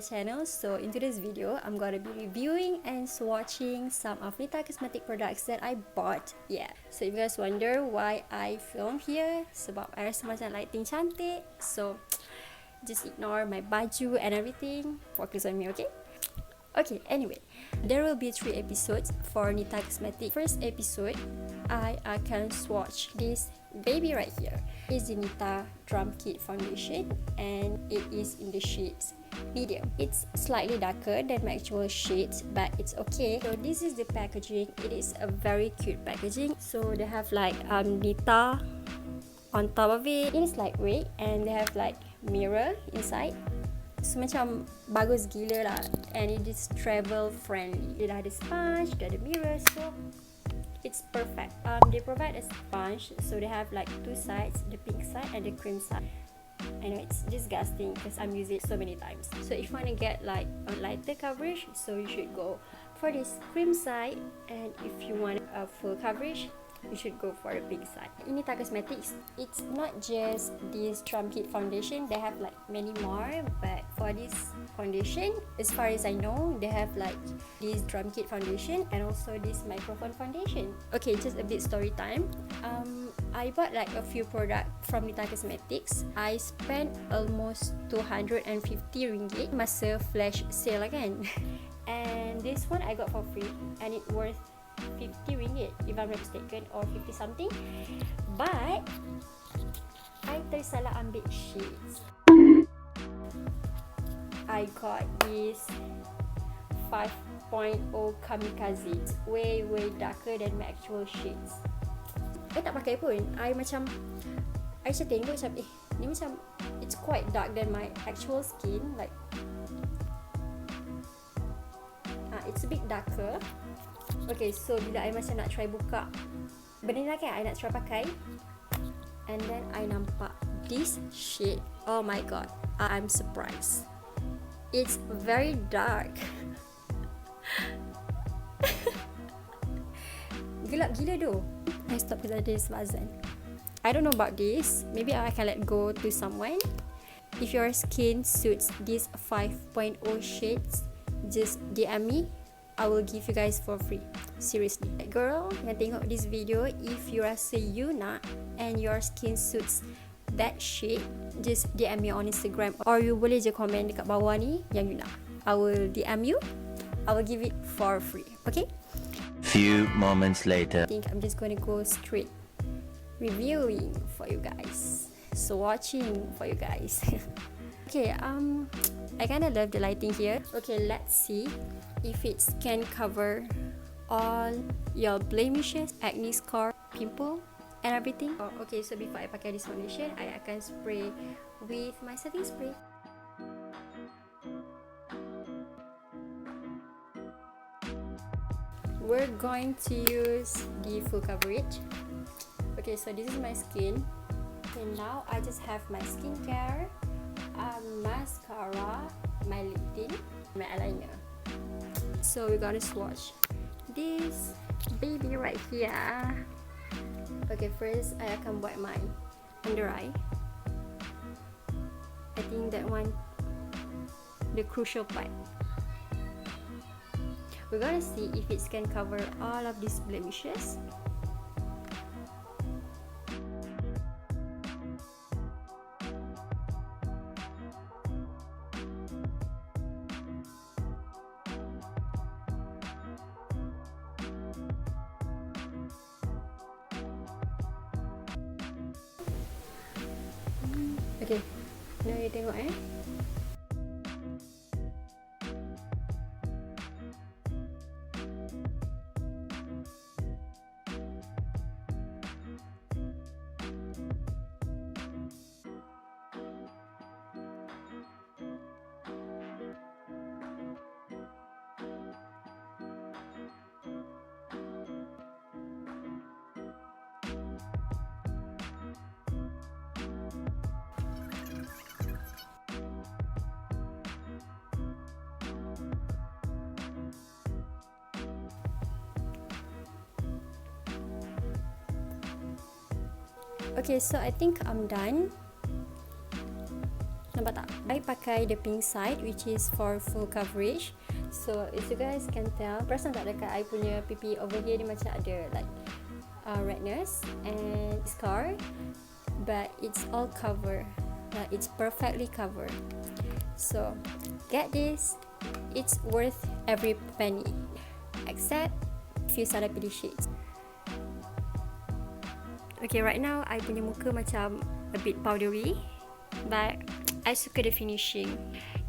channel. So in today's video, I'm gonna be reviewing and swatching some of NITA cosmetic products that I bought. Yeah, so if you guys wonder why I film here, sebab I rasa macam lighting cantik. So just ignore my baju and everything, focus on me, okay? Okay, anyway, there will be 3 episodes for NITA Cosmetic. First episode, I akan swatch this baby right here. It's the NITA Drum Kit Foundation and it is in the shades medium. It's slightly darker than my actual shades, but it's okay. So this is the packaging. It is a very cute packaging. So they have like NITA on top of it. It is lightweight and they have like mirror inside. So macam bagus gila lah, and it is travel friendly. Dia dah ada sponge, dia ada mirror, so it's perfect. They provide a sponge, so they have like 2 sides, the pink side and the cream side. I know it's disgusting because I'm using it so many times. So if you want to get like a lighter coverage, so you should go for this cream side, and if you want a full coverage, you should go for the pink side. In NITA Cosmetics, it's not just this Drum Kit foundation, they have like many more, but for this foundation, as far as I know, they have like this Drum Kit foundation and also this microphone foundation. Okay, just a bit story time. I bought like a few products from NITA Cosmetics. I spent almost 250 ringgit masa flash sale again. And this one I got for free and it worth 50 ringgit if I'm not mistaken, or 50 something. But I tersalah ambil shades. I got this 5.0 Kamikaze. It's way darker than my actual shades. I tak pakai pun. I macam tengok macam ni macam it's quite dark than my actual skin. Like it's a bit darker. Okay, so bila I macam nak try buka benda ni lah kan, I nak try pakai, and then I nampak this shade. Oh my god, I'm surprised. It's very dark. Gelap gila though. I stop because I did azan. I don't know about this. Maybe I can let go to someone. If your skin suits these 5.0 shades, just DM me. I will give you guys for free. Seriously. Girl yang tengok this video, if you rasa you nak and your skin suits that shade, just DM me on Instagram, or you boleh je komen dekat bawah ni yang you nak. I will DM you. I will give it for free. Okay? Few moments later. I think I'm just going to go straight reviewing for you guys. So watching for you guys. Okay, I kind of love the lighting here. Okay, let's see if it can cover all your blemishes, acne scar, pimple and everything. Okay, so before I pakai this foundation, I akan spray with my setting spray. We're going to use the full coverage. Okay, so this is my skin. Okay, now I just have my skincare, mascara, my lip tint, my eyeliner. So we're gonna swatch this baby right here. Okay, first I akan buat my under eye. I think that one the crucial part. We're gonna see if it can cover all of these blemishes. Okay, now you tengok Okay, so I think I'm done. Nampak tak? I pakai the pink side which is for full coverage. So as you guys can tell, perasan tak dekat I punya pipi over here dia macam ada like redness and scar, but it's all covered. It's perfectly covered. So get this, it's worth every penny, except if you salah pilih shades. Okay, right now I punya muka macam a bit powdery, but I suka the finishing.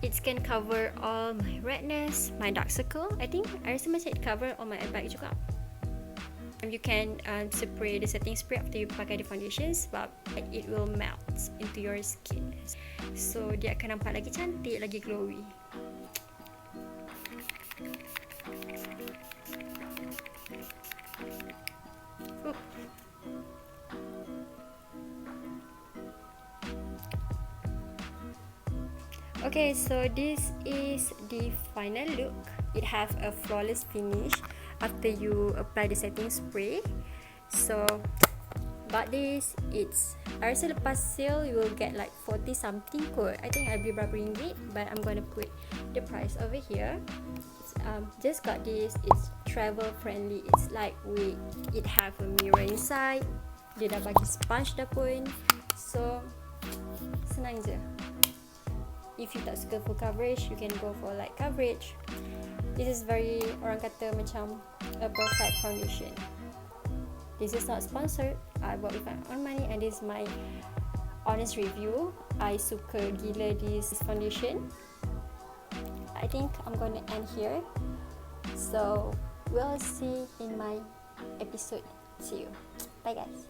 It can cover all my redness, my dark circle. I think I rasa macam it cover all my bag juga. You can spray the setting spray after you pakai the foundation sebab it will melt into your skin. So dia akan nampak lagi cantik, lagi glowy. Okay, so this is the final look. It have a flawless finish after you apply the setting spray. So got this. It's, I rasa lepas sale you will get like 40 something kot. I think I beli berapa ringgit, but I'm gonna put the price over here. Just got this. It's travel friendly. It's lightweight. It have a mirror inside. Dia dah bagi sponge dah pun. So senang je. If you tak suka full coverage, you can go for light coverage. This is very, orang kata macam a perfect foundation. This is not sponsored. I bought with my own money and this is my honest review. I suka gila this foundation. I think I'm gonna end here. So we'll see in my episode. See you. Bye guys.